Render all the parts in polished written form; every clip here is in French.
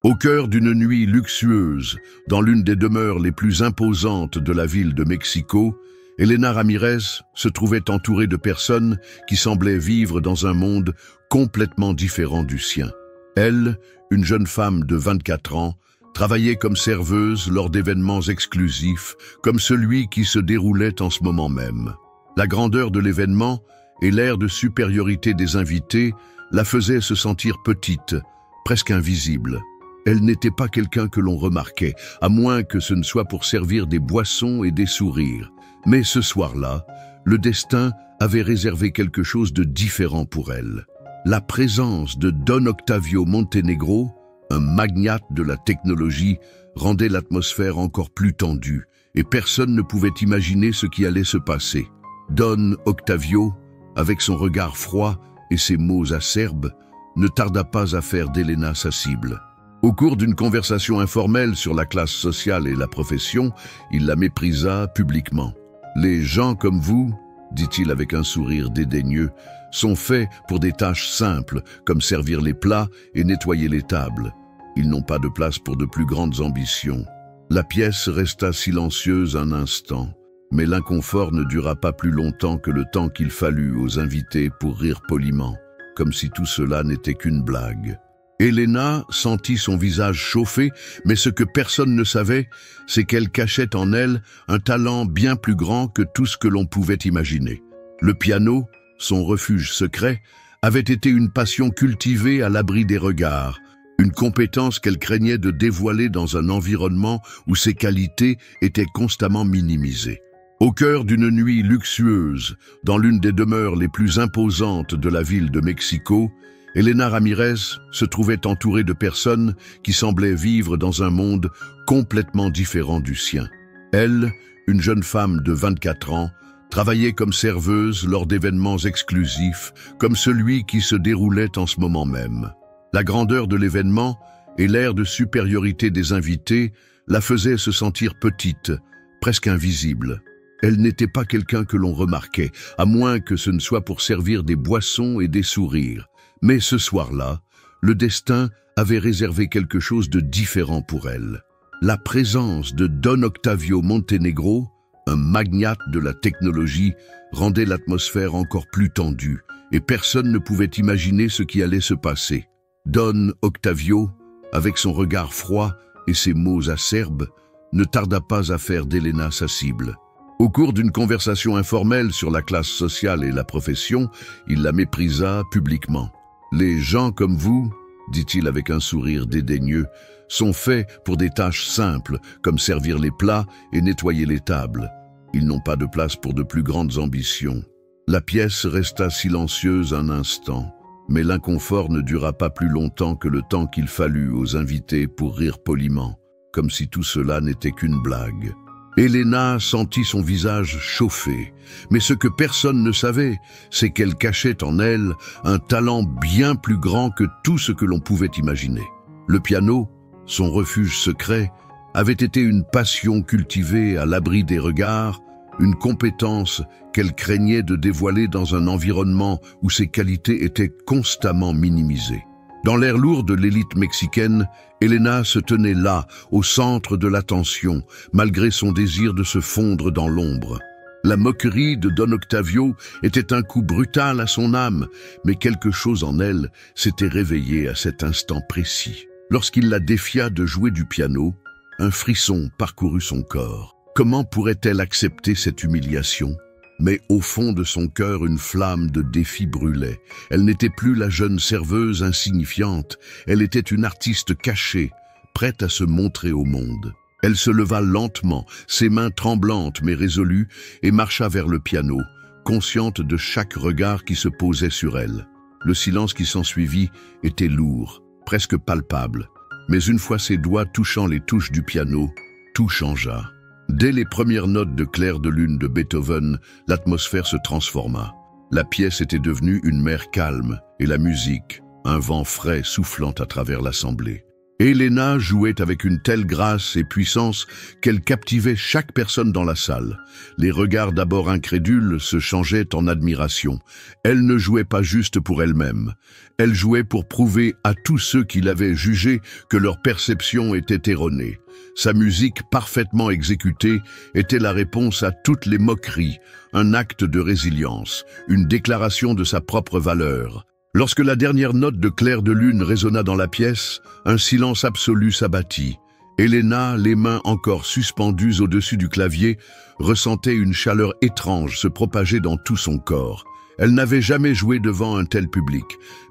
Au cœur d'une nuit luxueuse, dans l'une des demeures les plus imposantes de la ville de Mexico, Elena Ramirez se trouvait entourée de personnes qui semblaient vivre dans un monde complètement différent du sien. Elle, une jeune femme de 24 ans, travaillait comme serveuse lors d'événements exclusifs, comme celui qui se déroulait en ce moment même. La grandeur de l'événement et l'air de supériorité des invités la faisaient se sentir petite, presque invisible. Elle n'était pas quelqu'un que l'on remarquait, à moins que ce ne soit pour servir des boissons et des sourires. Mais ce soir-là, le destin avait réservé quelque chose de différent pour elle. La présence de Don Octavio Montenegro, un magnate de la technologie, rendait l'atmosphère encore plus tendue, et personne ne pouvait imaginer ce qui allait se passer. Don Octavio, avec son regard froid et ses mots acerbes, ne tarda pas à faire d'Elena sa cible. Au cours d'une conversation informelle sur la classe sociale et la profession, il la méprisa publiquement. « Les gens comme vous, dit-il avec un sourire dédaigneux, sont faits pour des tâches simples, comme servir les plats et nettoyer les tables. Ils n'ont pas de place pour de plus grandes ambitions. » La pièce resta silencieuse un instant, mais l'inconfort ne dura pas plus longtemps que le temps qu'il fallut aux invités pour rire poliment, comme si tout cela n'était qu'une blague. Elena sentit son visage chauffer, mais ce que personne ne savait, c'est qu'elle cachait en elle un talent bien plus grand que tout ce que l'on pouvait imaginer. Le piano, son refuge secret, avait été une passion cultivée à l'abri des regards, une compétence qu'elle craignait de dévoiler dans un environnement où ses qualités étaient constamment minimisées. Au cœur d'une nuit luxueuse, dans l'une des demeures les plus imposantes de la ville de Mexico, Elena Ramirez se trouvait entourée de personnes qui semblaient vivre dans un monde complètement différent du sien. Elle, une jeune femme de 24 ans, travaillait comme serveuse lors d'événements exclusifs, comme celui qui se déroulait en ce moment même. La grandeur de l'événement et l'air de supériorité des invités la faisaient se sentir petite, presque invisible. Elle n'était pas quelqu'un que l'on remarquait, à moins que ce ne soit pour servir des boissons et des sourires. Mais ce soir-là, le destin avait réservé quelque chose de différent pour elle. La présence de Don Octavio Montenegro, un magnate de la technologie, rendait l'atmosphère encore plus tendue, et personne ne pouvait imaginer ce qui allait se passer. Don Octavio, avec son regard froid et ses mots acerbes, ne tarda pas à faire d'Elena sa cible. Au cours d'une conversation informelle sur la classe sociale et la profession, il la méprisa publiquement. « Les gens comme vous, dit-il avec un sourire dédaigneux, sont faits pour des tâches simples, comme servir les plats et nettoyer les tables. Ils n'ont pas de place pour de plus grandes ambitions. » La pièce resta silencieuse un instant, mais l'inconfort ne dura pas plus longtemps que le temps qu'il fallut aux invités pour rire poliment, comme si tout cela n'était qu'une blague. Elena sentit son visage chauffer, mais ce que personne ne savait, c'est qu'elle cachait en elle un talent bien plus grand que tout ce que l'on pouvait imaginer. Le piano, son refuge secret, avait été une passion cultivée à l'abri des regards, une compétence qu'elle craignait de dévoiler dans un environnement où ses qualités étaient constamment minimisées. Dans l'air lourd de l'élite mexicaine, Elena se tenait là, au centre de l'attention, malgré son désir de se fondre dans l'ombre. La moquerie de Don Octavio était un coup brutal à son âme, mais quelque chose en elle s'était réveillé à cet instant précis. Lorsqu'il la défia de jouer du piano, un frisson parcourut son corps. Comment pourrait-elle accepter cette humiliation ? Mais au fond de son cœur, une flamme de défi brûlait. Elle n'était plus la jeune serveuse insignifiante, elle était une artiste cachée, prête à se montrer au monde. Elle se leva lentement, ses mains tremblantes mais résolues, et marcha vers le piano, consciente de chaque regard qui se posait sur elle. Le silence qui s'ensuivit était lourd, presque palpable. Mais une fois ses doigts touchant les touches du piano, tout changea. Dès les premières notes de Clair de lune de Beethoven, l'atmosphère se transforma. La pièce était devenue une mer calme, et la musique, un vent frais soufflant à travers l'assemblée. Elena jouait avec une telle grâce et puissance qu'elle captivait chaque personne dans la salle. Les regards d'abord incrédules se changeaient en admiration. Elle ne jouait pas juste pour elle-même. Elle jouait pour prouver à tous ceux qui l'avaient jugée que leur perception était erronée. Sa musique parfaitement exécutée était la réponse à toutes les moqueries, un acte de résilience, une déclaration de sa propre valeur. Lorsque la dernière note de clair de lune résonna dans la pièce, un silence absolu s'abattit. Elena, les mains encore suspendues au-dessus du clavier, ressentait une chaleur étrange se propager dans tout son corps. Elle n'avait jamais joué devant un tel public,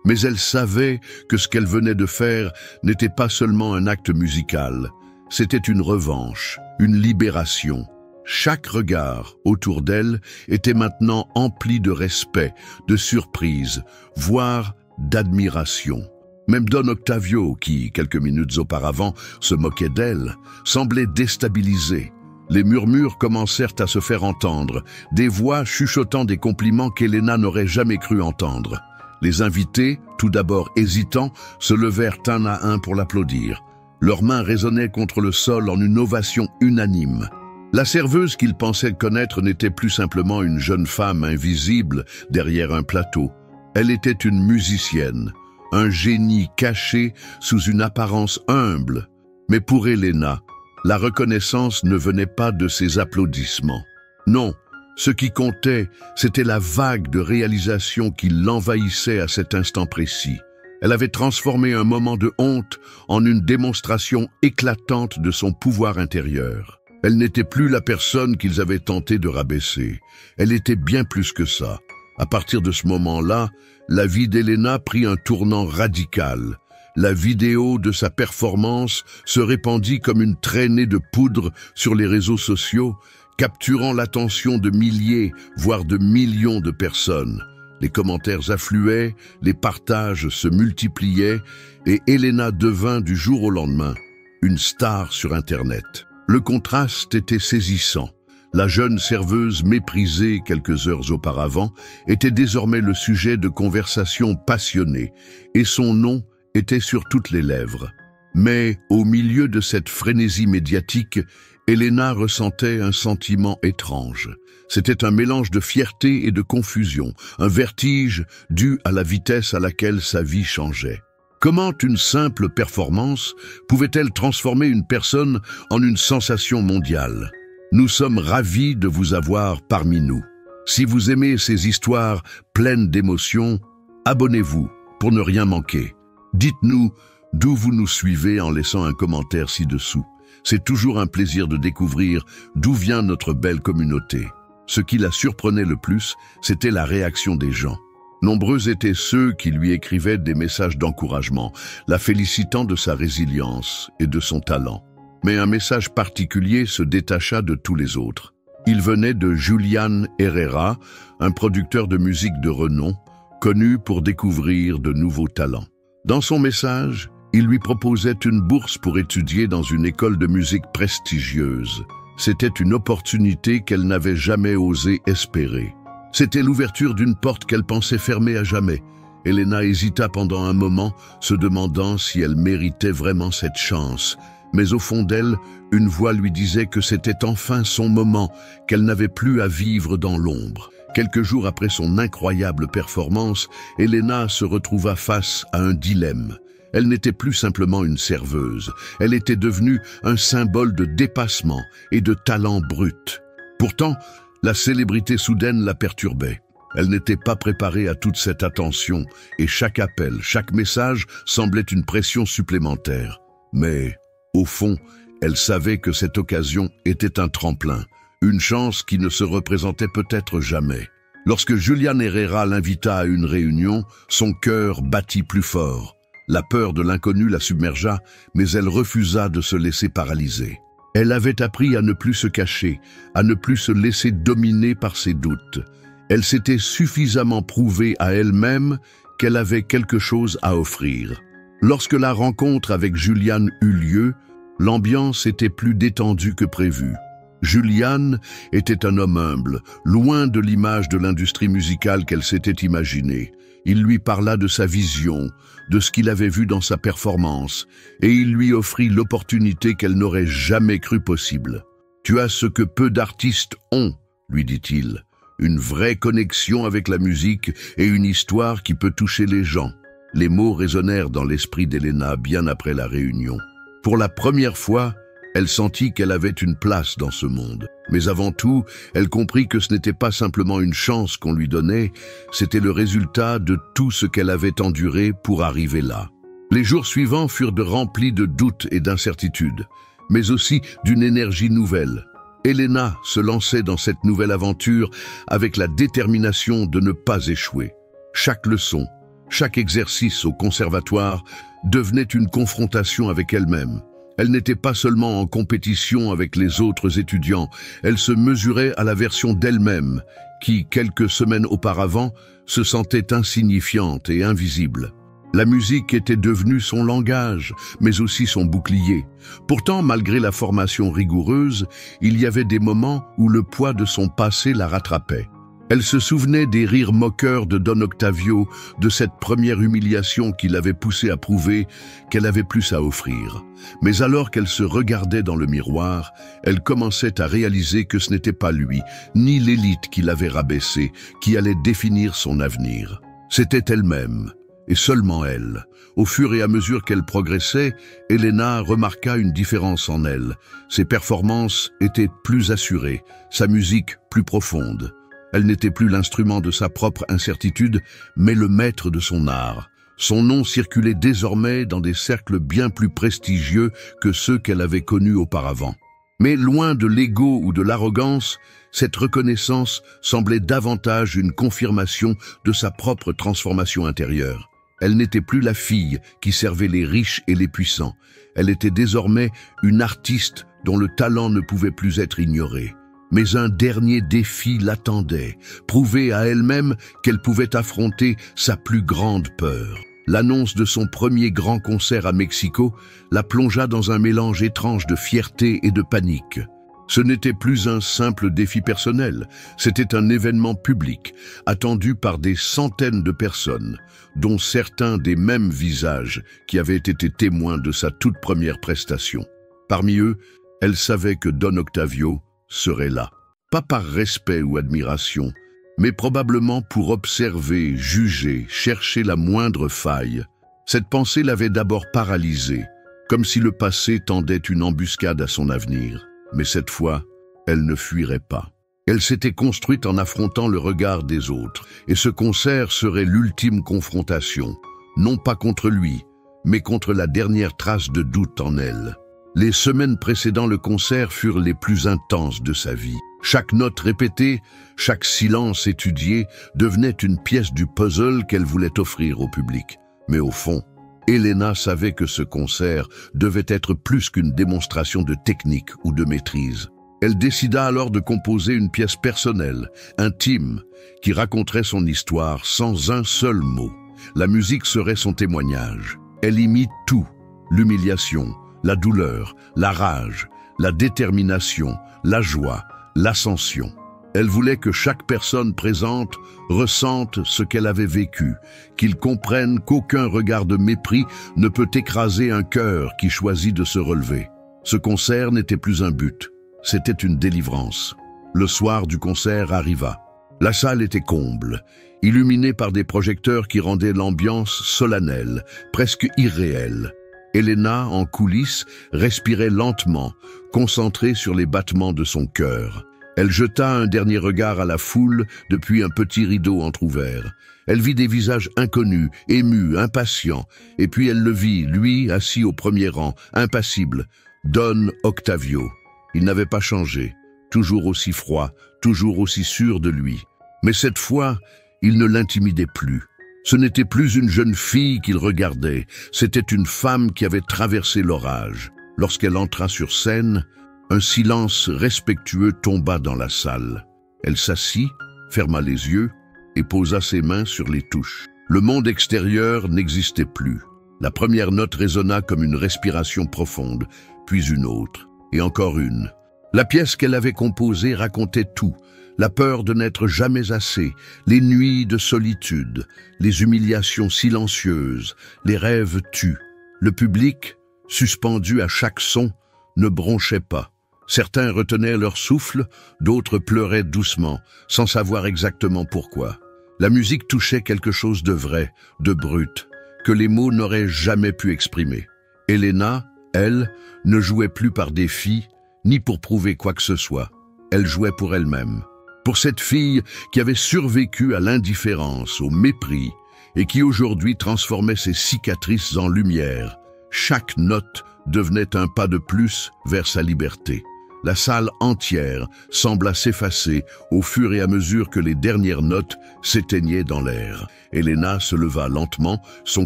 mais elle savait que ce qu'elle venait de faire n'était pas seulement un acte musical. C'était une revanche, une libération. Chaque regard autour d'elle était maintenant empli de respect, de surprise, voire d'admiration. Même Don Octavio, qui, quelques minutes auparavant, se moquait d'elle, semblait déstabilisé. Les murmures commencèrent à se faire entendre, des voix chuchotant des compliments qu'Elena n'aurait jamais cru entendre. Les invités, tout d'abord hésitants, se levèrent un à un pour l'applaudir. Leurs mains résonnaient contre le sol en une ovation unanime. La serveuse qu'ils pensaient connaître n'était plus simplement une jeune femme invisible derrière un plateau. Elle était une musicienne, un génie caché sous une apparence humble. Mais pour Elena, la reconnaissance ne venait pas de ses applaudissements. Non, ce qui comptait, c'était la vague de réalisation qui l'envahissait à cet instant précis. Elle avait transformé un moment de honte en une démonstration éclatante de son pouvoir intérieur. Elle n'était plus la personne qu'ils avaient tenté de rabaisser. Elle était bien plus que ça. À partir de ce moment-là, la vie d'Elena prit un tournant radical. La vidéo de sa performance se répandit comme une traînée de poudre sur les réseaux sociaux, capturant l'attention de milliers, voire de millions de personnes. Les commentaires affluaient, les partages se multipliaient, et Elena devint du jour au lendemain une star sur Internet. Le contraste était saisissant. La jeune serveuse méprisée quelques heures auparavant était désormais le sujet de conversations passionnées, et son nom était sur toutes les lèvres. Mais au milieu de cette frénésie médiatique, Elena ressentait un sentiment étrange. C'était un mélange de fierté et de confusion, un vertige dû à la vitesse à laquelle sa vie changeait. Comment une simple performance pouvait-elle transformer une personne en une sensation mondiale? Nous sommes ravis de vous avoir parmi nous. Si vous aimez ces histoires pleines d'émotions, abonnez-vous pour ne rien manquer. Dites-nous d'où vous nous suivez en laissant un commentaire ci-dessous. C'est toujours un plaisir de découvrir d'où vient notre belle communauté. Ce qui la surprenait le plus, c'était la réaction des gens. Nombreux étaient ceux qui lui écrivaient des messages d'encouragement, la félicitant de sa résilience et de son talent. Mais un message particulier se détacha de tous les autres. Il venait de Julián Herrera, un producteur de musique de renom, connu pour découvrir de nouveaux talents. Dans son message, il lui proposait une bourse pour étudier dans une école de musique prestigieuse. C'était une opportunité qu'elle n'avait jamais osé espérer. C'était l'ouverture d'une porte qu'elle pensait fermée à jamais. Elena hésita pendant un moment, se demandant si elle méritait vraiment cette chance. Mais au fond d'elle, une voix lui disait que c'était enfin son moment, qu'elle n'avait plus à vivre dans l'ombre. Quelques jours après son incroyable performance, Elena se retrouva face à un dilemme. Elle n'était plus simplement une serveuse, elle était devenue un symbole de dépassement et de talent brut. Pourtant, la célébrité soudaine la perturbait. Elle n'était pas préparée à toute cette attention et chaque appel, chaque message semblait une pression supplémentaire. Mais, au fond, elle savait que cette occasion était un tremplin, une chance qui ne se représentait peut-être jamais. Lorsque Julián Herrera l'invita à une réunion, son cœur battit plus fort. La peur de l'inconnu la submergea, mais elle refusa de se laisser paralyser. Elle avait appris à ne plus se cacher, à ne plus se laisser dominer par ses doutes. Elle s'était suffisamment prouvée à elle-même qu'elle avait quelque chose à offrir. Lorsque la rencontre avec Julián eut lieu, l'ambiance était plus détendue que prévu. Julián était un homme humble, loin de l'image de l'industrie musicale qu'elle s'était imaginée. Il lui parla de sa vision, de ce qu'il avait vu dans sa performance, et il lui offrit l'opportunité qu'elle n'aurait jamais cru possible. « Tu as ce que peu d'artistes ont, » lui dit-il, « une vraie connexion avec la musique et une histoire qui peut toucher les gens. » Les mots résonnèrent dans l'esprit d'Elena bien après la réunion. Pour la première fois, elle sentit qu'elle avait une place dans ce monde. Mais avant tout, elle comprit que ce n'était pas simplement une chance qu'on lui donnait, c'était le résultat de tout ce qu'elle avait enduré pour arriver là. Les jours suivants furent remplis de doutes et d'incertitudes, mais aussi d'une énergie nouvelle. Elena se lançait dans cette nouvelle aventure avec la détermination de ne pas échouer. Chaque leçon, chaque exercice au conservatoire devenait une confrontation avec elle-même. Elle n'était pas seulement en compétition avec les autres étudiants, elle se mesurait à la version d'elle-même, qui, quelques semaines auparavant, se sentait insignifiante et invisible. La musique était devenue son langage, mais aussi son bouclier. Pourtant, malgré la formation rigoureuse, il y avait des moments où le poids de son passé la rattrapait. Elle se souvenait des rires moqueurs de Don Octavio, de cette première humiliation qui l'avait poussée à prouver qu'elle avait plus à offrir. Mais alors qu'elle se regardait dans le miroir, elle commençait à réaliser que ce n'était pas lui, ni l'élite qui l'avait rabaissée, qui allait définir son avenir. C'était elle-même, et seulement elle. Au fur et à mesure qu'elle progressait, Elena remarqua une différence en elle. Ses performances étaient plus assurées, sa musique plus profonde. Elle n'était plus l'instrument de sa propre incertitude, mais le maître de son art. Son nom circulait désormais dans des cercles bien plus prestigieux que ceux qu'elle avait connus auparavant. Mais loin de l'ego ou de l'arrogance, cette reconnaissance semblait davantage une confirmation de sa propre transformation intérieure. Elle n'était plus la fille qui servait les riches et les puissants. Elle était désormais une artiste dont le talent ne pouvait plus être ignoré. Mais un dernier défi l'attendait, prouver à elle-même qu'elle pouvait affronter sa plus grande peur. L'annonce de son premier grand concert à Mexico la plongea dans un mélange étrange de fierté et de panique. Ce n'était plus un simple défi personnel, c'était un événement public, attendu par des centaines de personnes, dont certains des mêmes visages qui avaient été témoins de sa toute première prestation. Parmi eux, elle savait que Don Octavio serait là. Pas par respect ou admiration, mais probablement pour observer, juger, chercher la moindre faille. Cette pensée l'avait d'abord paralysée, comme si le passé tendait une embuscade à son avenir. Mais cette fois, elle ne fuirait pas. Elle s'était construite en affrontant le regard des autres, et ce concert serait l'ultime confrontation, non pas contre lui, mais contre la dernière trace de doute en elle. Les semaines précédant le concert furent les plus intenses de sa vie. Chaque note répétée, chaque silence étudié devenait une pièce du puzzle qu'elle voulait offrir au public. Mais au fond, Elena savait que ce concert devait être plus qu'une démonstration de technique ou de maîtrise. Elle décida alors de composer une pièce personnelle, intime, qui raconterait son histoire sans un seul mot. La musique serait son témoignage. Elle y mit tout, l'humiliation, la douleur, la rage, la détermination, la joie, l'ascension. Elle voulait que chaque personne présente ressente ce qu'elle avait vécu, qu'ils comprennent qu'aucun regard de mépris ne peut écraser un cœur qui choisit de se relever. Ce concert n'était plus un but, c'était une délivrance. Le soir du concert arriva. La salle était comble, illuminée par des projecteurs qui rendaient l'ambiance solennelle, presque irréelle. Elena, en coulisses, respirait lentement, concentrée sur les battements de son cœur. Elle jeta un dernier regard à la foule depuis un petit rideau entrouvert. Elle vit des visages inconnus, émus, impatients, et puis elle le vit, lui, assis au premier rang, impassible, Don Octavio. Il n'avait pas changé, toujours aussi froid, toujours aussi sûr de lui. Mais cette fois, il ne l'intimidait plus. Ce n'était plus une jeune fille qu'il regardait, c'était une femme qui avait traversé l'orage. Lorsqu'elle entra sur scène, un silence respectueux tomba dans la salle. Elle s'assit, ferma les yeux et posa ses mains sur les touches. Le monde extérieur n'existait plus. La première note résonna comme une respiration profonde, puis une autre, et encore une. La pièce qu'elle avait composée racontait tout, la peur de n'être jamais assez, les nuits de solitude, les humiliations silencieuses, les rêves tus. Le public, suspendu à chaque son, ne bronchait pas. Certains retenaient leur souffle, d'autres pleuraient doucement, sans savoir exactement pourquoi. La musique touchait quelque chose de vrai, de brut, que les mots n'auraient jamais pu exprimer. Elena, elle, ne jouait plus par défi, ni pour prouver quoi que ce soit. Elle jouait pour elle-même. Pour cette fille qui avait survécu à l'indifférence, au mépris, et qui aujourd'hui transformait ses cicatrices en lumière. Chaque note devenait un pas de plus vers sa liberté. La salle entière sembla s'effacer au fur et à mesure que les dernières notes s'éteignaient dans l'air. Elena se leva lentement, son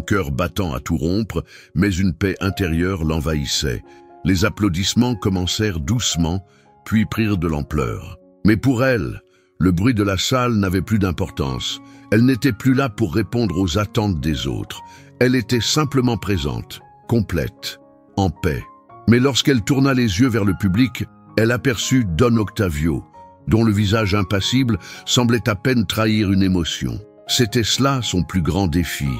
cœur battant à tout rompre, mais une paix intérieure l'envahissait. Les applaudissements commencèrent doucement, puis prirent de l'ampleur. Mais pour elle, le bruit de la salle n'avait plus d'importance. Elle n'était plus là pour répondre aux attentes des autres. Elle était simplement présente, complète, en paix. Mais lorsqu'elle tourna les yeux vers le public, elle aperçut Don Octavio, dont le visage impassible semblait à peine trahir une émotion. C'était cela son plus grand défi,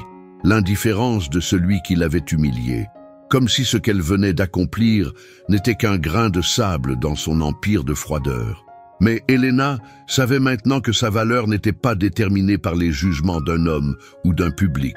l'indifférence de celui qui l'avait humiliée, comme si ce qu'elle venait d'accomplir n'était qu'un grain de sable dans son empire de froideur. Mais Elena savait maintenant que sa valeur n'était pas déterminée par les jugements d'un homme ou d'un public.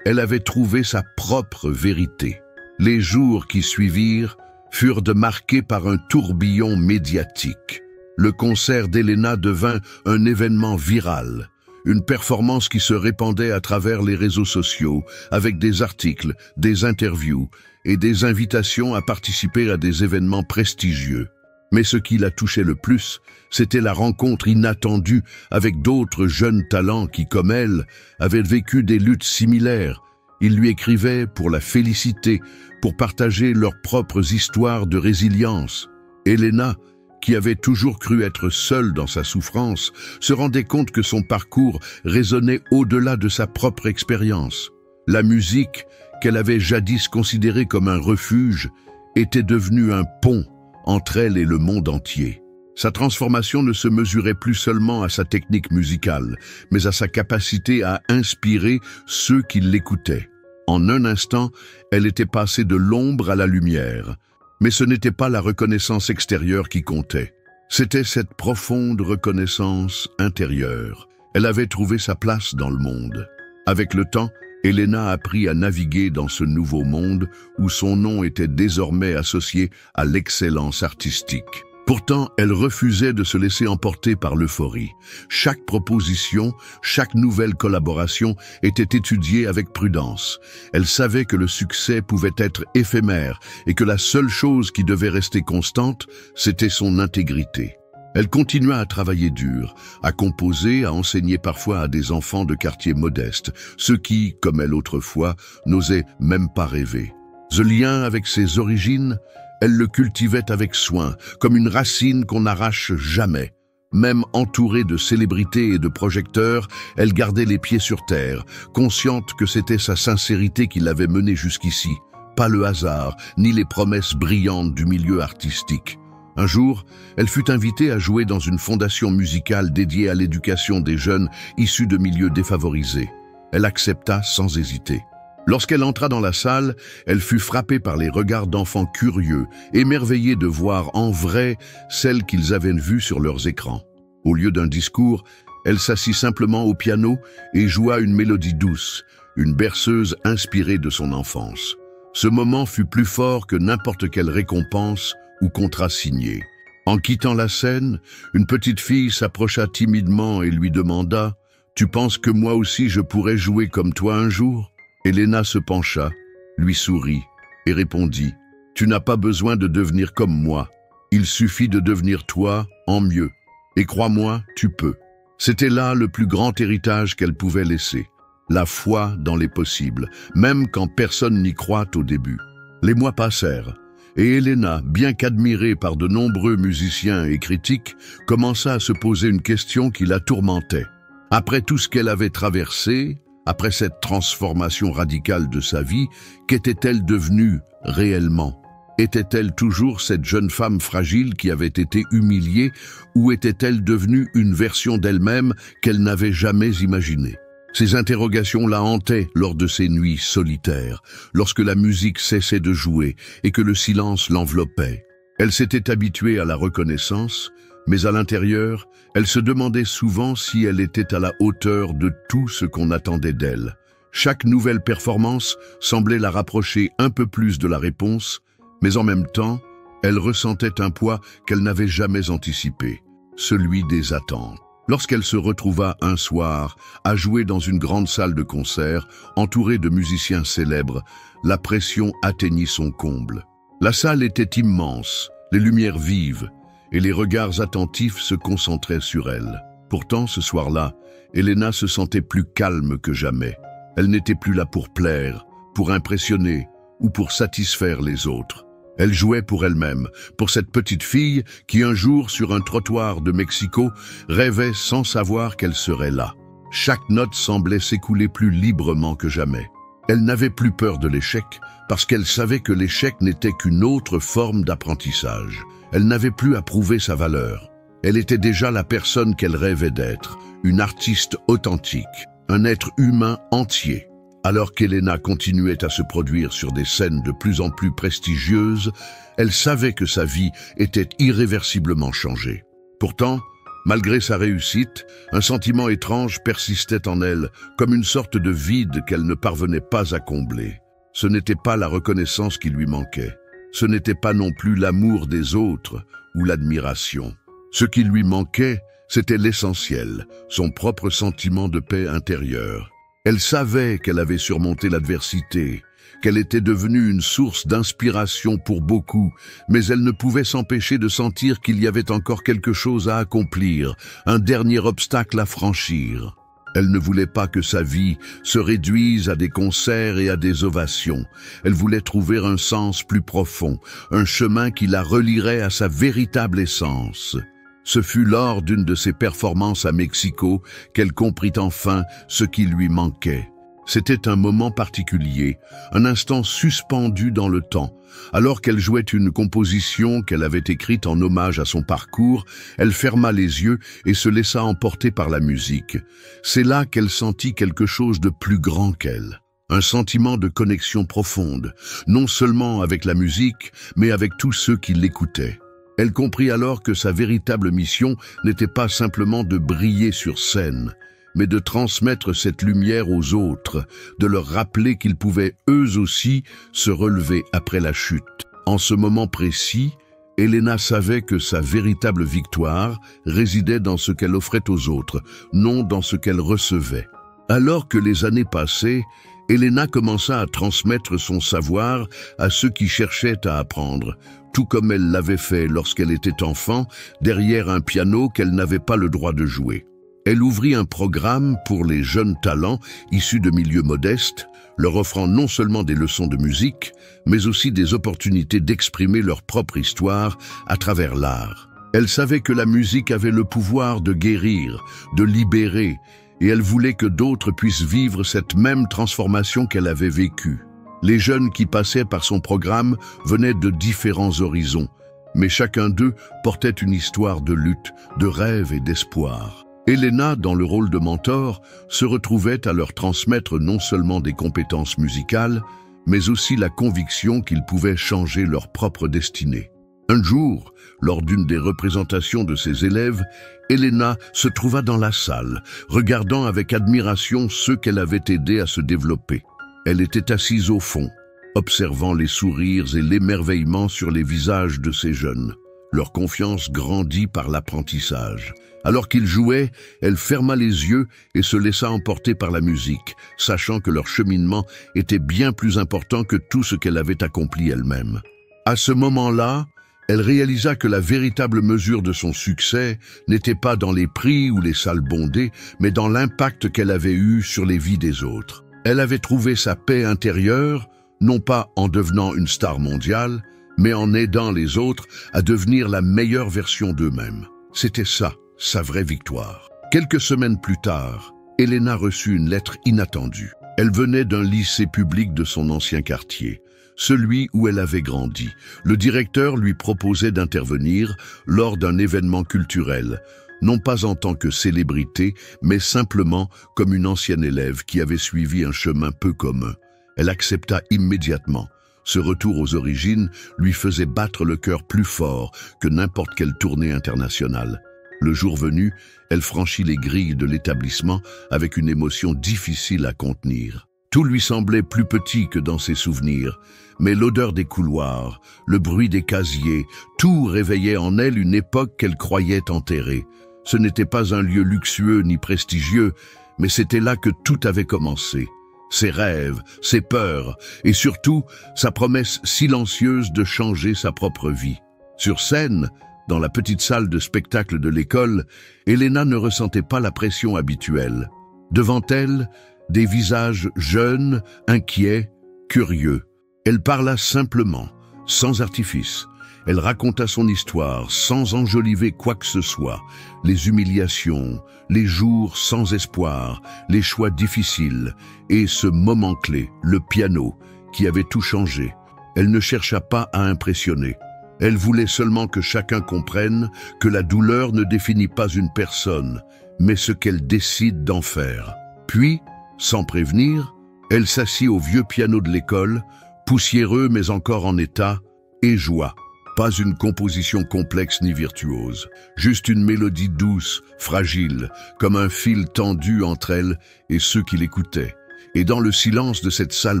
Elle avait trouvé sa propre vérité. Les jours qui suivirent furent marqués par un tourbillon médiatique. Le concert d'Elena devint un événement viral, une performance qui se répandait à travers les réseaux sociaux, avec des articles, des interviews et des invitations à participer à des événements prestigieux. Mais ce qui la touchait le plus, c'était la rencontre inattendue avec d'autres jeunes talents qui, comme elle, avaient vécu des luttes similaires. Ils lui écrivaient pour la féliciter, pour partager leurs propres histoires de résilience. Elena, qui avait toujours cru être seule dans sa souffrance, se rendait compte que son parcours résonnait au-delà de sa propre expérience. La musique, qu'elle avait jadis considérée comme un refuge, était devenue un pont entre elle et le monde entier. Sa transformation ne se mesurait plus seulement à sa technique musicale, mais à sa capacité à inspirer ceux qui l'écoutaient. En un instant, elle était passée de l'ombre à la lumière. Mais ce n'était pas la reconnaissance extérieure qui comptait. C'était cette profonde reconnaissance intérieure. Elle avait trouvé sa place dans le monde. Avec le temps, Elena apprit à naviguer dans ce nouveau monde où son nom était désormais associé à l'excellence artistique. Pourtant, elle refusait de se laisser emporter par l'euphorie. Chaque proposition, chaque nouvelle collaboration était étudiée avec prudence. Elle savait que le succès pouvait être éphémère et que la seule chose qui devait rester constante, c'était son intégrité. Elle continua à travailler dur, à composer, à enseigner parfois à des enfants de quartiers modestes, ceux qui, comme elle autrefois, n'osaient même pas rêver. Ce lien avec ses origines, elle le cultivait avec soin, comme une racine qu'on n'arrache jamais. Même entourée de célébrités et de projecteurs, elle gardait les pieds sur terre, consciente que c'était sa sincérité qui l'avait menée jusqu'ici, pas le hasard, ni les promesses brillantes du milieu artistique. Un jour, elle fut invitée à jouer dans une fondation musicale dédiée à l'éducation des jeunes issus de milieux défavorisés. Elle accepta sans hésiter. Lorsqu'elle entra dans la salle, elle fut frappée par les regards d'enfants curieux, émerveillés de voir en vrai celles qu'ils avaient vues sur leurs écrans. Au lieu d'un discours, elle s'assit simplement au piano et joua une mélodie douce, une berceuse inspirée de son enfance. Ce moment fut plus fort que n'importe quelle récompense ou contrat signé. En quittant la scène, une petite fille s'approcha timidement et lui demanda « Tu penses que moi aussi je pourrais jouer comme toi un jour ?» Elena se pencha, lui sourit et répondit « Tu n'as pas besoin de devenir comme moi. Il suffit de devenir toi en mieux. Et crois-moi, tu peux. » C'était là le plus grand héritage qu'elle pouvait laisser. La foi dans les possibles, même quand personne n'y croit au début. Les mois passèrent. Et Elena, bien qu'admirée par de nombreux musiciens et critiques, commença à se poser une question qui la tourmentait. Après tout ce qu'elle avait traversé, après cette transformation radicale de sa vie, qu'était-elle devenue réellement? Était-elle toujours cette jeune femme fragile qui avait été humiliée ou était-elle devenue une version d'elle-même qu'elle n'avait jamais imaginée? Ces interrogations la hantaient lors de ces nuits solitaires, lorsque la musique cessait de jouer et que le silence l'enveloppait. Elle s'était habituée à la reconnaissance, mais à l'intérieur, elle se demandait souvent si elle était à la hauteur de tout ce qu'on attendait d'elle. Chaque nouvelle performance semblait la rapprocher un peu plus de la réponse, mais en même temps, elle ressentait un poids qu'elle n'avait jamais anticipé, celui des attentes. Lorsqu'elle se retrouva un soir à jouer dans une grande salle de concert, entourée de musiciens célèbres, la pression atteignit son comble. La salle était immense, les lumières vives, et les regards attentifs se concentraient sur elle. Pourtant, ce soir-là, Elena se sentait plus calme que jamais. Elle n'était plus là pour plaire, pour impressionner ou pour satisfaire les autres. Elle jouait pour elle-même, pour cette petite fille qui un jour, sur un trottoir de Mexico, rêvait sans savoir qu'elle serait là. Chaque note semblait s'écouler plus librement que jamais. Elle n'avait plus peur de l'échec, parce qu'elle savait que l'échec n'était qu'une autre forme d'apprentissage. Elle n'avait plus à prouver sa valeur. Elle était déjà la personne qu'elle rêvait d'être, une artiste authentique, un être humain entier. Alors qu'Elena continuait à se produire sur des scènes de plus en plus prestigieuses, elle savait que sa vie était irréversiblement changée. Pourtant, malgré sa réussite, un sentiment étrange persistait en elle, comme une sorte de vide qu'elle ne parvenait pas à combler. Ce n'était pas la reconnaissance qui lui manquait. Ce n'était pas non plus l'amour des autres ou l'admiration. Ce qui lui manquait, c'était l'essentiel, son propre sentiment de paix intérieure. Elle savait qu'elle avait surmonté l'adversité, qu'elle était devenue une source d'inspiration pour beaucoup, mais elle ne pouvait s'empêcher de sentir qu'il y avait encore quelque chose à accomplir, un dernier obstacle à franchir. Elle ne voulait pas que sa vie se réduise à des concerts et à des ovations. Elle voulait trouver un sens plus profond, un chemin qui la relierait à sa véritable essence. Ce fut lors d'une de ses performances à Mexico qu'elle comprit enfin ce qui lui manquait. C'était un moment particulier, un instant suspendu dans le temps. Alors qu'elle jouait une composition qu'elle avait écrite en hommage à son parcours, elle ferma les yeux et se laissa emporter par la musique. C'est là qu'elle sentit quelque chose de plus grand qu'elle. Un sentiment de connexion profonde, non seulement avec la musique, mais avec tous ceux qui l'écoutaient. Elle comprit alors que sa véritable mission n'était pas simplement de briller sur scène, mais de transmettre cette lumière aux autres, de leur rappeler qu'ils pouvaient eux aussi se relever après la chute. En ce moment précis, Elena savait que sa véritable victoire résidait dans ce qu'elle offrait aux autres, non dans ce qu'elle recevait. Alors que les années passaient, Elena commença à transmettre son savoir à ceux qui cherchaient à apprendre, tout comme elle l'avait fait lorsqu'elle était enfant, derrière un piano qu'elle n'avait pas le droit de jouer. Elle ouvrit un programme pour les jeunes talents issus de milieux modestes, leur offrant non seulement des leçons de musique, mais aussi des opportunités d'exprimer leur propre histoire à travers l'art. Elle savait que la musique avait le pouvoir de guérir, de libérer, et elle voulait que d'autres puissent vivre cette même transformation qu'elle avait vécue. Les jeunes qui passaient par son programme venaient de différents horizons, mais chacun d'eux portait une histoire de lutte, de rêve et d'espoir. Elena, dans le rôle de mentor, se retrouvait à leur transmettre non seulement des compétences musicales, mais aussi la conviction qu'ils pouvaient changer leur propre destinée. Un jour, lors d'une des représentations de ses élèves, Elena se trouva dans la salle, regardant avec admiration ceux qu'elle avait aidés à se développer. Elle était assise au fond, observant les sourires et l'émerveillement sur les visages de ces jeunes. Leur confiance grandit par l'apprentissage. Alors qu'ils jouaient, elle ferma les yeux et se laissa emporter par la musique, sachant que leur cheminement était bien plus important que tout ce qu'elle avait accompli elle-même. À ce moment-là, elle réalisa que la véritable mesure de son succès n'était pas dans les prix ou les salles bondées, mais dans l'impact qu'elle avait eu sur les vies des autres. Elle avait trouvé sa paix intérieure, non pas en devenant une star mondiale, mais en aidant les autres à devenir la meilleure version d'eux-mêmes. C'était ça, sa vraie victoire. Quelques semaines plus tard, Elena reçut une lettre inattendue. Elle venait d'un lycée public de son ancien quartier. celui où elle avait grandi. Le directeur lui proposait d'intervenir lors d'un événement culturel, non pas en tant que célébrité, mais simplement comme une ancienne élève qui avait suivi un chemin peu commun. Elle accepta immédiatement. Ce retour aux origines lui faisait battre le cœur plus fort que n'importe quelle tournée internationale. Le jour venu, elle franchit les grilles de l'établissement avec une émotion difficile à contenir. Tout lui semblait plus petit que dans ses souvenirs, mais l'odeur des couloirs, le bruit des casiers, tout réveillait en elle une époque qu'elle croyait enterrée. Ce n'était pas un lieu luxueux ni prestigieux, mais c'était là que tout avait commencé. Ses rêves, ses peurs, et surtout sa promesse silencieuse de changer sa propre vie. Sur scène, dans la petite salle de spectacle de l'école, Elena ne ressentait pas la pression habituelle. Devant elle, des visages jeunes, inquiets, curieux. Elle parla simplement, sans artifice. Elle raconta son histoire sans enjoliver quoi que ce soit, les humiliations, les jours sans espoir, les choix difficiles, et ce moment clé, le piano, qui avait tout changé. Elle ne chercha pas à impressionner. Elle voulait seulement que chacun comprenne que la douleur ne définit pas une personne, mais ce qu'elle décide d'en faire. Puis, sans prévenir, elle s'assit au vieux piano de l'école, poussiéreux mais encore en état, et joua. Pas une composition complexe ni virtuose, juste une mélodie douce, fragile, comme un fil tendu entre elle et ceux qui l'écoutaient. Et dans le silence de cette salle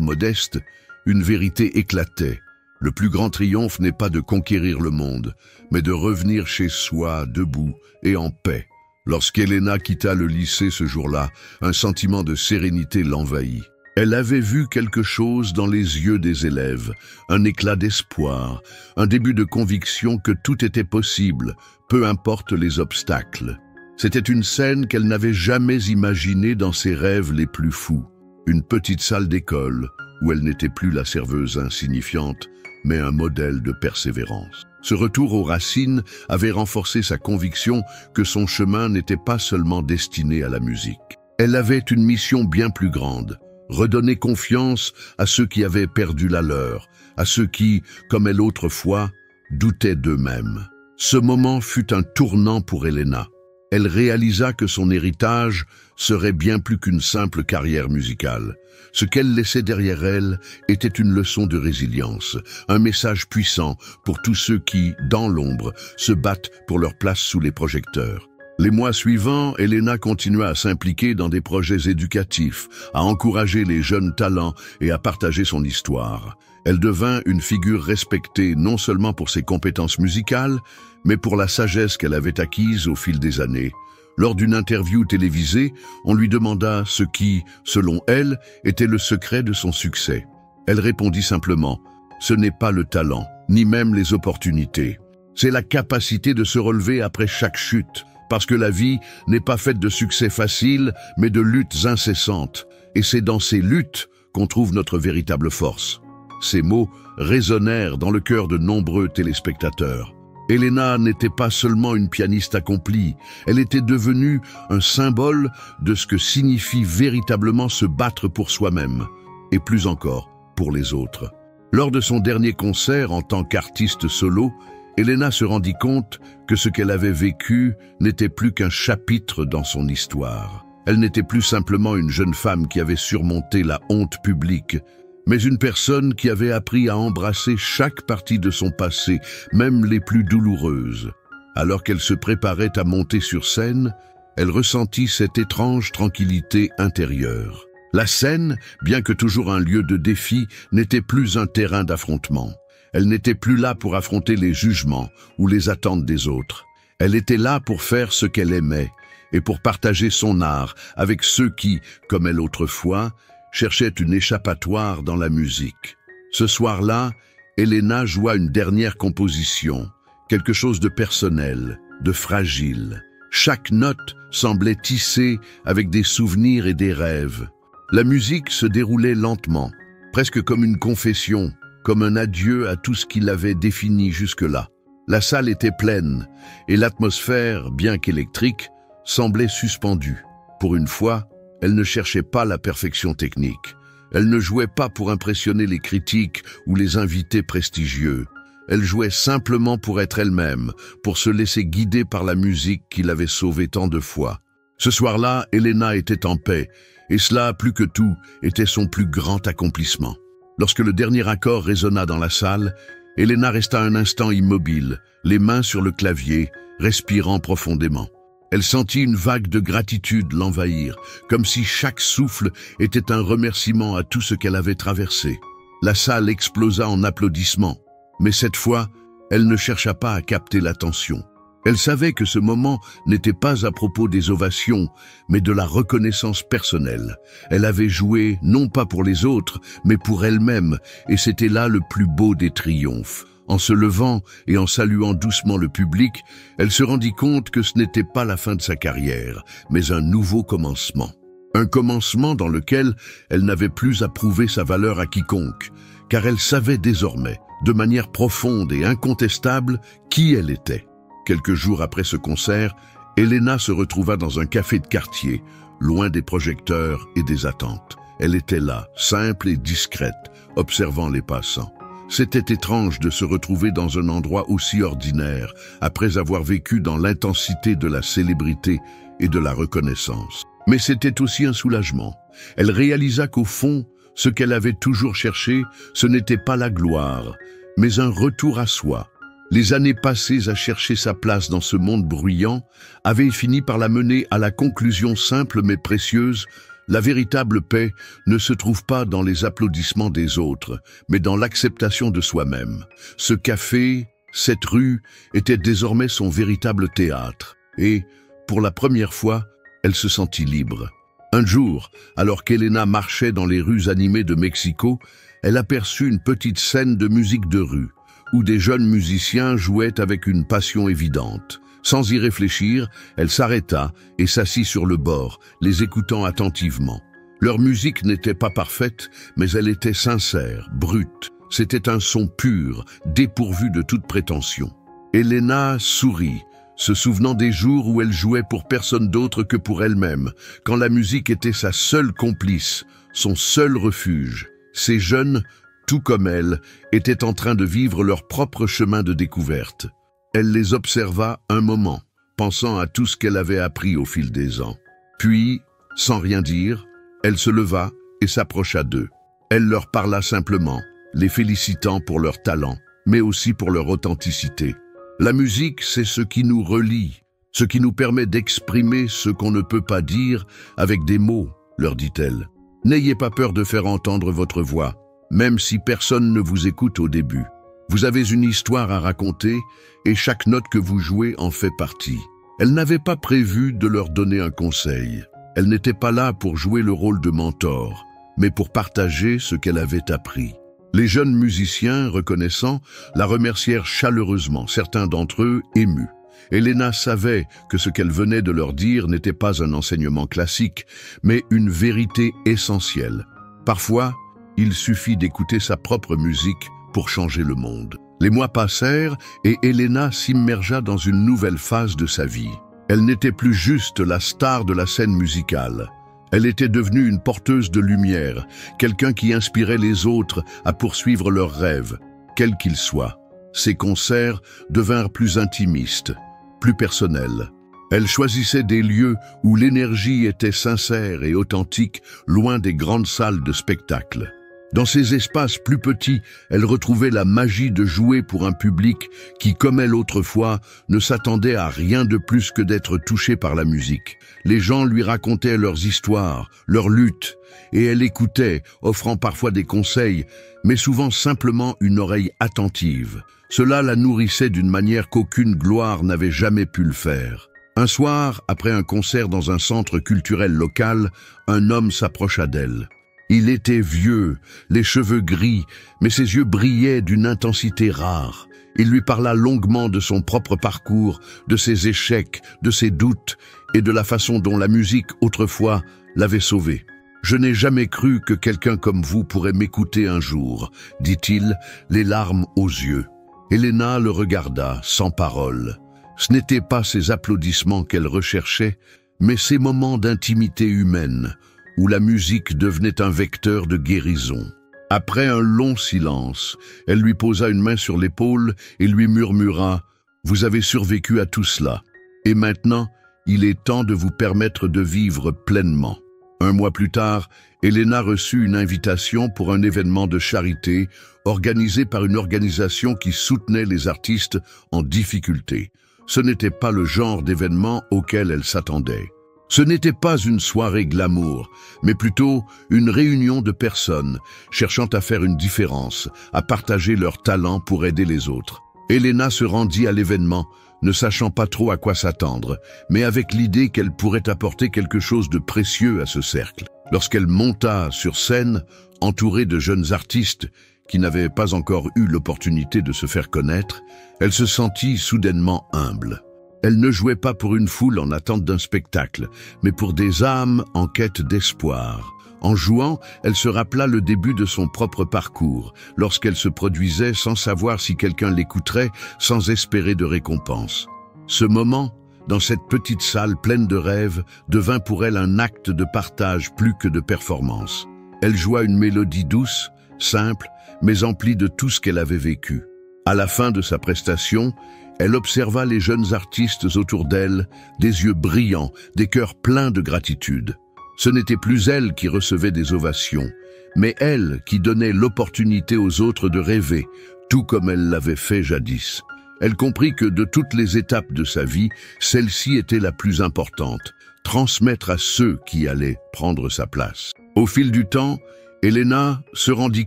modeste, une vérité éclatait. Le plus grand triomphe n'est pas de conquérir le monde, mais de revenir chez soi, debout et en paix. Lorsqu'Elena quitta le lycée ce jour-là, un sentiment de sérénité l'envahit. Elle avait vu quelque chose dans les yeux des élèves, un éclat d'espoir, un début de conviction que tout était possible, peu importe les obstacles. C'était une scène qu'elle n'avait jamais imaginée dans ses rêves les plus fous. Une petite salle d'école, où elle n'était plus la serveuse insignifiante, mais un modèle de persévérance. Ce retour aux racines avait renforcé sa conviction que son chemin n'était pas seulement destiné à la musique. Elle avait une mission bien plus grande. Redonner confiance à ceux qui avaient perdu la leur, à ceux qui, comme elle autrefois, doutaient d'eux-mêmes. Ce moment fut un tournant pour Elena. Elle réalisa que son héritage serait bien plus qu'une simple carrière musicale. Ce qu'elle laissait derrière elle était une leçon de résilience, un message puissant pour tous ceux qui, dans l'ombre, se battent pour leur place sous les projecteurs. Les mois suivants, Elena continua à s'impliquer dans des projets éducatifs, à encourager les jeunes talents et à partager son histoire. Elle devint une figure respectée non seulement pour ses compétences musicales, mais pour la sagesse qu'elle avait acquise au fil des années. Lors d'une interview télévisée, on lui demanda ce qui, selon elle, était le secret de son succès. Elle répondit simplement « Ce n'est pas le talent, ni même les opportunités. C'est la capacité de se relever après chaque chute. » Parce que la vie n'est pas faite de succès faciles, mais de luttes incessantes. Et c'est dans ces luttes qu'on trouve notre véritable force. Ces mots résonnèrent dans le cœur de nombreux téléspectateurs. Elena n'était pas seulement une pianiste accomplie, elle était devenue un symbole de ce que signifie véritablement se battre pour soi-même, et plus encore, pour les autres. Lors de son dernier concert en tant qu'artiste solo, Elena se rendit compte que ce qu'elle avait vécu n'était plus qu'un chapitre dans son histoire. Elle n'était plus simplement une jeune femme qui avait surmonté la honte publique, mais une personne qui avait appris à embrasser chaque partie de son passé, même les plus douloureuses. Alors qu'elle se préparait à monter sur scène, elle ressentit cette étrange tranquillité intérieure. La scène, bien que toujours un lieu de défi, n'était plus un terrain d'affrontement. Elle n'était plus là pour affronter les jugements ou les attentes des autres. Elle était là pour faire ce qu'elle aimait et pour partager son art avec ceux qui, comme elle autrefois, cherchaient une échappatoire dans la musique. Ce soir-là, Elena joua une dernière composition, quelque chose de personnel, de fragile. Chaque note semblait tissée avec des souvenirs et des rêves. La musique se déroulait lentement, presque comme une confession, comme un adieu à tout ce qui l'avait défini jusque-là. La salle était pleine, et l'atmosphère, bien qu'électrique, semblait suspendue. Pour une fois, elle ne cherchait pas la perfection technique. Elle ne jouait pas pour impressionner les critiques ou les invités prestigieux. Elle jouait simplement pour être elle-même, pour se laisser guider par la musique qui l'avait sauvée tant de fois. Ce soir-là, Elena était en paix, et cela, plus que tout, était son plus grand accomplissement. Lorsque le dernier accord résonna dans la salle, Elena resta un instant immobile, les mains sur le clavier, respirant profondément. Elle sentit une vague de gratitude l'envahir, comme si chaque souffle était un remerciement à tout ce qu'elle avait traversé. La salle explosa en applaudissements, mais cette fois, elle ne chercha pas à capter l'attention. Elle savait que ce moment n'était pas à propos des ovations, mais de la reconnaissance personnelle. Elle avait joué non pas pour les autres, mais pour elle-même, et c'était là le plus beau des triomphes. En se levant et en saluant doucement le public, elle se rendit compte que ce n'était pas la fin de sa carrière, mais un nouveau commencement. Un commencement dans lequel elle n'avait plus à prouver sa valeur à quiconque, car elle savait désormais, de manière profonde et incontestable, qui elle était. Quelques jours après ce concert, Elena se retrouva dans un café de quartier, loin des projecteurs et des attentes. Elle était là, simple et discrète, observant les passants. C'était étrange de se retrouver dans un endroit aussi ordinaire, après avoir vécu dans l'intensité de la célébrité et de la reconnaissance. Mais c'était aussi un soulagement. Elle réalisa qu'au fond, ce qu'elle avait toujours cherché, ce n'était pas la gloire, mais un retour à soi. Les années passées à chercher sa place dans ce monde bruyant avaient fini par la mener à la conclusion simple mais précieuse: la véritable paix ne se trouve pas dans les applaudissements des autres, mais dans l'acceptation de soi-même. Ce café, cette rue, était désormais son véritable théâtre, et, pour la première fois, elle se sentit libre. Un jour, alors qu'Elena marchait dans les rues animées de Mexico, elle aperçut une petite scène de musique de rue, où des jeunes musiciens jouaient avec une passion évidente. Sans y réfléchir, elle s'arrêta et s'assit sur le bord, les écoutant attentivement. Leur musique n'était pas parfaite, mais elle était sincère, brute. C'était un son pur, dépourvu de toute prétention. Elena sourit, se souvenant des jours où elle jouait pour personne d'autre que pour elle-même, quand la musique était sa seule complice, son seul refuge. Ces jeunes, tout comme elle, étaient en train de vivre leur propre chemin de découverte. Elle les observa un moment, pensant à tout ce qu'elle avait appris au fil des ans. Puis, sans rien dire, elle se leva et s'approcha d'eux. Elle leur parla simplement, les félicitant pour leur talent, mais aussi pour leur authenticité. La musique, c'est ce qui nous relie, ce qui nous permet d'exprimer ce qu'on ne peut pas dire avec des mots, leur dit-elle. N'ayez pas peur de faire entendre votre voix, même si personne ne vous écoute au début. Vous avez une histoire à raconter et chaque note que vous jouez en fait partie. Elle n'avait pas prévu de leur donner un conseil. Elle n'était pas là pour jouer le rôle de mentor, mais pour partager ce qu'elle avait appris. Les jeunes musiciens, reconnaissants, la remercièrent chaleureusement, certains d'entre eux émus. Elena savait que ce qu'elle venait de leur dire n'était pas un enseignement classique, mais une vérité essentielle. Parfois, il suffit d'écouter sa propre musique pour changer le monde. Les mois passèrent et Elena s'immergea dans une nouvelle phase de sa vie. Elle n'était plus juste la star de la scène musicale. Elle était devenue une porteuse de lumière, quelqu'un qui inspirait les autres à poursuivre leurs rêves, quels qu'ils soient. Ses concerts devinrent plus intimistes, plus personnels. Elle choisissait des lieux où l'énergie était sincère et authentique, loin des grandes salles de spectacle. Dans ces espaces plus petits, elle retrouvait la magie de jouer pour un public qui, comme elle autrefois, ne s'attendait à rien de plus que d'être touché par la musique. Les gens lui racontaient leurs histoires, leurs luttes, et elle écoutait, offrant parfois des conseils, mais souvent simplement une oreille attentive. Cela la nourrissait d'une manière qu'aucune gloire n'avait jamais pu le faire. Un soir, après un concert dans un centre culturel local, un homme s'approcha d'elle. Il était vieux, les cheveux gris, mais ses yeux brillaient d'une intensité rare. Il lui parla longuement de son propre parcours, de ses échecs, de ses doutes et de la façon dont la musique, autrefois, l'avait sauvé. « Je n'ai jamais cru que quelqu'un comme vous pourrait m'écouter un jour », dit-il, les larmes aux yeux. Elena le regarda, sans parole. Ce n'étaient pas ces applaudissements qu'elle recherchait, mais ces moments d'intimité humaine, où la musique devenait un vecteur de guérison. Après un long silence, elle lui posa une main sur l'épaule et lui murmura « Vous avez survécu à tout cela, et maintenant, il est temps de vous permettre de vivre pleinement. » Un mois plus tard, Elena reçut une invitation pour un événement de charité organisé par une organisation qui soutenait les artistes en difficulté. Ce n'était pas le genre d'événement auquel elle s'attendait. Ce n'était pas une soirée glamour, mais plutôt une réunion de personnes cherchant à faire une différence, à partager leurs talents pour aider les autres. Elena se rendit à l'événement, ne sachant pas trop à quoi s'attendre, mais avec l'idée qu'elle pourrait apporter quelque chose de précieux à ce cercle. Lorsqu'elle monta sur scène, entourée de jeunes artistes qui n'avaient pas encore eu l'opportunité de se faire connaître, elle se sentit soudainement humble. Elle ne jouait pas pour une foule en attente d'un spectacle, mais pour des âmes en quête d'espoir. En jouant, elle se rappela le début de son propre parcours, lorsqu'elle se produisait sans savoir si quelqu'un l'écouterait, sans espérer de récompense. Ce moment, dans cette petite salle pleine de rêves, devint pour elle un acte de partage plus que de performance. Elle joua une mélodie douce, simple, mais emplie de tout ce qu'elle avait vécu. À la fin de sa prestation, elle observa les jeunes artistes autour d'elle, des yeux brillants, des cœurs pleins de gratitude. Ce n'était plus elle qui recevait des ovations, mais elle qui donnait l'opportunité aux autres de rêver, tout comme elle l'avait fait jadis. Elle comprit que de toutes les étapes de sa vie, celle-ci était la plus importante, transmettre à ceux qui allaient prendre sa place. Au fil du temps, Elena se rendit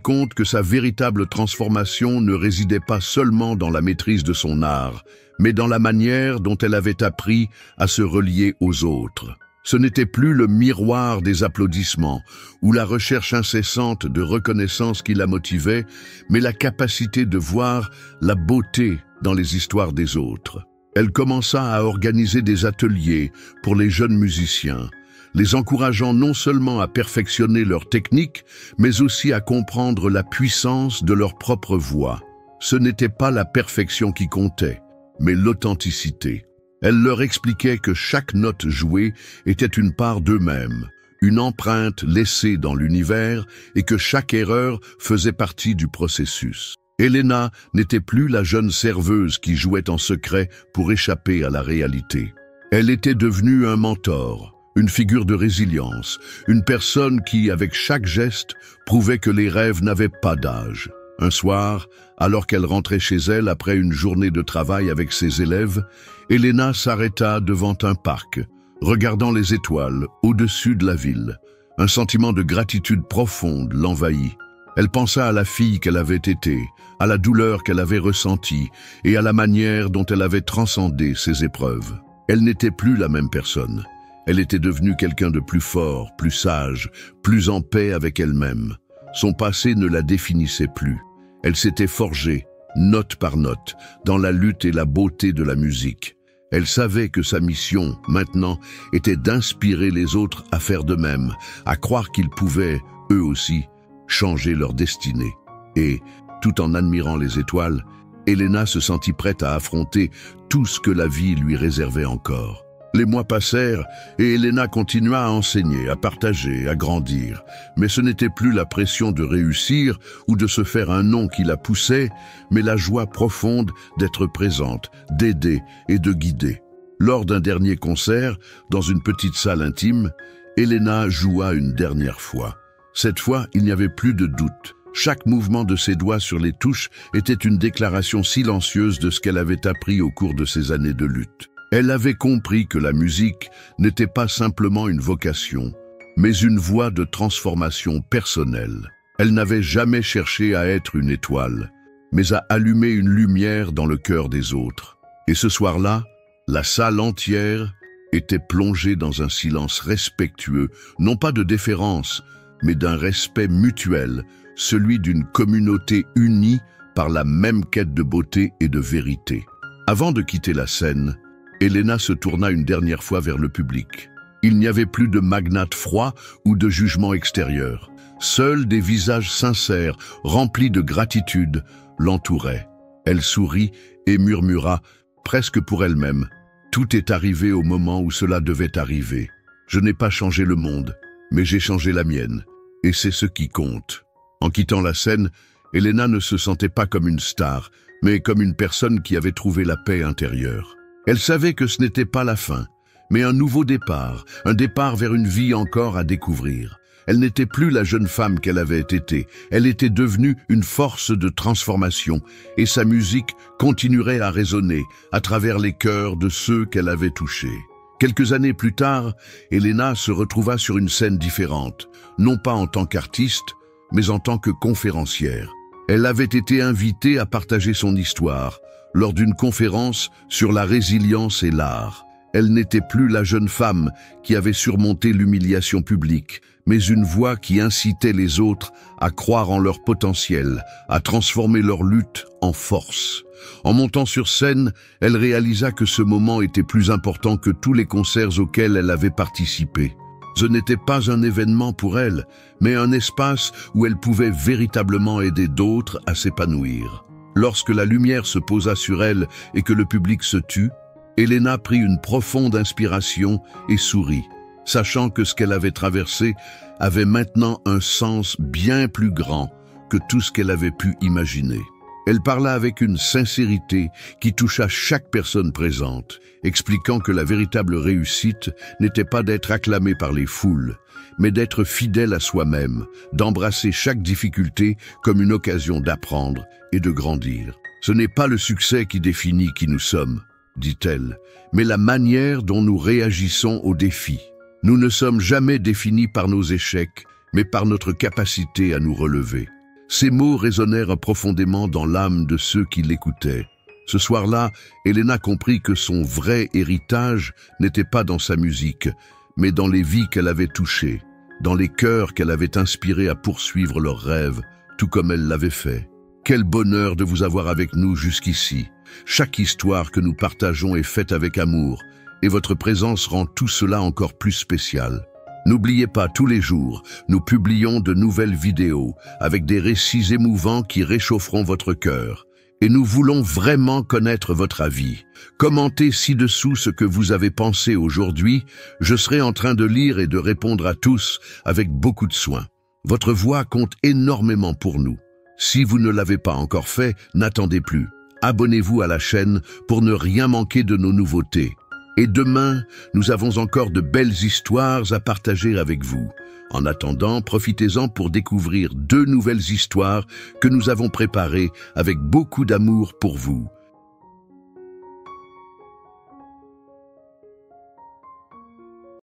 compte que sa véritable transformation ne résidait pas seulement dans la maîtrise de son art, mais dans la manière dont elle avait appris à se relier aux autres. Ce n'était plus le miroir des applaudissements ou la recherche incessante de reconnaissance qui la motivait, mais la capacité de voir la beauté dans les histoires des autres. Elle commença à organiser des ateliers pour les jeunes musiciens, les encourageant non seulement à perfectionner leur technique, mais aussi à comprendre la puissance de leur propre voix. Ce n'était pas la perfection qui comptait, mais l'authenticité. Elle leur expliquait que chaque note jouée était une part d'eux-mêmes, une empreinte laissée dans l'univers et que chaque erreur faisait partie du processus. Elena n'était plus la jeune serveuse qui jouait en secret pour échapper à la réalité. Elle était devenue un mentor, une figure de résilience, une personne qui, avec chaque geste, prouvait que les rêves n'avaient pas d'âge. Un soir, alors qu'elle rentrait chez elle après une journée de travail avec ses élèves, Elena s'arrêta devant un parc, regardant les étoiles au-dessus de la ville. Un sentiment de gratitude profonde l'envahit. Elle pensa à la fille qu'elle avait été, à la douleur qu'elle avait ressentie et à la manière dont elle avait transcendé ses épreuves. Elle n'était plus la même personne. Elle était devenue quelqu'un de plus fort, plus sage, plus en paix avec elle-même. Son passé ne la définissait plus. Elle s'était forgée, note par note, dans la lutte et la beauté de la musique. Elle savait que sa mission, maintenant, était d'inspirer les autres à faire de même, à croire qu'ils pouvaient, eux aussi, changer leur destinée. Et, tout en admirant les étoiles, Elena se sentit prête à affronter tout ce que la vie lui réservait encore. Les mois passèrent et Elena continua à enseigner, à partager, à grandir. Mais ce n'était plus la pression de réussir ou de se faire un nom qui la poussait, mais la joie profonde d'être présente, d'aider et de guider. Lors d'un dernier concert, dans une petite salle intime, Elena joua une dernière fois. Cette fois, il n'y avait plus de doute. Chaque mouvement de ses doigts sur les touches était une déclaration silencieuse de ce qu'elle avait appris au cours de ces années de lutte. Elle avait compris que la musique n'était pas simplement une vocation, mais une voie de transformation personnelle. Elle n'avait jamais cherché à être une étoile, mais à allumer une lumière dans le cœur des autres. Et ce soir-là, la salle entière était plongée dans un silence respectueux, non pas de déférence, mais d'un respect mutuel, celui d'une communauté unie par la même quête de beauté et de vérité. Avant de quitter la scène, Elena se tourna une dernière fois vers le public. Il n'y avait plus de magnates froids ou de jugements extérieurs. Seuls des visages sincères, remplis de gratitude, l'entouraient. Elle sourit et murmura, presque pour elle-même, « Tout est arrivé au moment où cela devait arriver. Je n'ai pas changé le monde, mais j'ai changé la mienne. Et c'est ce qui compte. En quittant la scène, Elena ne se sentait pas comme une star, mais comme une personne qui avait trouvé la paix intérieure. Elle savait que ce n'était pas la fin, mais un nouveau départ, un départ vers une vie encore à découvrir. Elle n'était plus la jeune femme qu'elle avait été, elle était devenue une force de transformation, et sa musique continuerait à résonner à travers les cœurs de ceux qu'elle avait touchés. Quelques années plus tard, Elena se retrouva sur une scène différente, non pas en tant qu'artiste, mais en tant que conférencière. Elle avait été invitée à partager son histoire lors d'une conférence sur la résilience et l'art. Elle n'était plus la jeune femme qui avait surmonté l'humiliation publique, mais une voix qui incitait les autres à croire en leur potentiel, à transformer leur lutte en force. En montant sur scène, elle réalisa que ce moment était plus important que tous les concerts auxquels elle avait participé. Ce n'était pas un événement pour elle, mais un espace où elle pouvait véritablement aider d'autres à s'épanouir. Lorsque la lumière se posa sur elle et que le public se tut, Elena prit une profonde inspiration et sourit, sachant que ce qu'elle avait traversé avait maintenant un sens bien plus grand que tout ce qu'elle avait pu imaginer. Elle parla avec une sincérité qui toucha chaque personne présente, expliquant que la véritable réussite n'était pas d'être acclamée par les foules, mais d'être fidèle à soi-même, d'embrasser chaque difficulté comme une occasion d'apprendre et de grandir. Ce n'est pas le succès qui définit qui nous sommes, dit-elle, mais la manière dont nous réagissons aux défis. Nous ne sommes jamais définis par nos échecs, mais par notre capacité à nous relever. Ces mots résonnèrent profondément dans l'âme de ceux qui l'écoutaient. Ce soir-là, Elena comprit que son vrai héritage n'était pas dans sa musique, mais dans les vies qu'elle avait touchées, dans les cœurs qu'elle avait inspirés à poursuivre leurs rêves, tout comme elle l'avait fait. Quel bonheur de vous avoir avec nous jusqu'ici. Chaque histoire que nous partageons est faite avec amour, et votre présence rend tout cela encore plus spécial. N'oubliez pas, tous les jours, nous publions de nouvelles vidéos avec des récits émouvants qui réchaufferont votre cœur. Et nous voulons vraiment connaître votre avis. Commentez ci-dessous ce que vous avez pensé aujourd'hui. Je serai en train de lire et de répondre à tous avec beaucoup de soin. Votre voix compte énormément pour nous. Si vous ne l'avez pas encore fait, n'attendez plus. Abonnez-vous à la chaîne pour ne rien manquer de nos nouveautés. Et demain, nous avons encore de belles histoires à partager avec vous. En attendant, profitez-en pour découvrir 2 nouvelles histoires que nous avons préparées avec beaucoup d'amour pour vous.